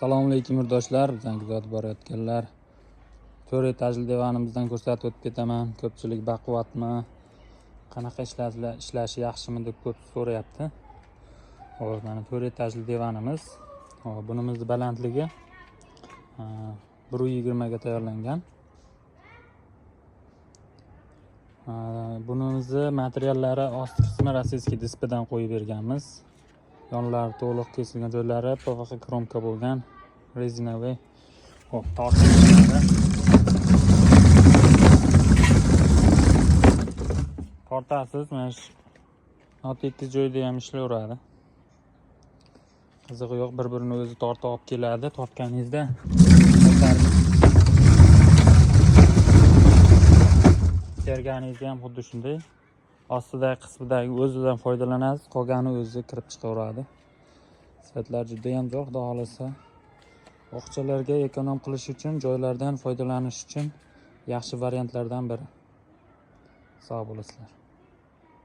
Assalomu alaykum yurtdoshlar, bizdan kuzatib borayotganlar. 4 etajli divanimizdan ko'rsatib o'tib ketaman. Ko'pchilik baquvvatmi, qanaqa ishlashi yaxshimi deb ko'p so'rayapti. Hozir mana 4 etajli divanimiz. Bunimizni balandligi 1.20 ga tayyorlangan. Bunimizni materiallari osti qismi rossiyskiy dispdan qo'yib berganmiz. Yonlari to'liq kesilgan joylari PVX kromka bo'lgan, rezinoviy. Hop, tortasiz, mana shu tekis joyda ham ishlayveradi. Qizig'i yo'q, bir-birini o'zi tortib olib keladi. Tortganingizda terganingizda ham xuddi shunday. Ostidagi qismidagi o'zidan foydalanasiz, qolgani o'zi kirib chiqaveradi. Sifatlar juda ham zo'r, xudo xolasa. Bog'chalarga ekonom qilish uchun, joylardan foydalanish uchun yaxshi variantlardan biri. Sog' bo'lasizlar.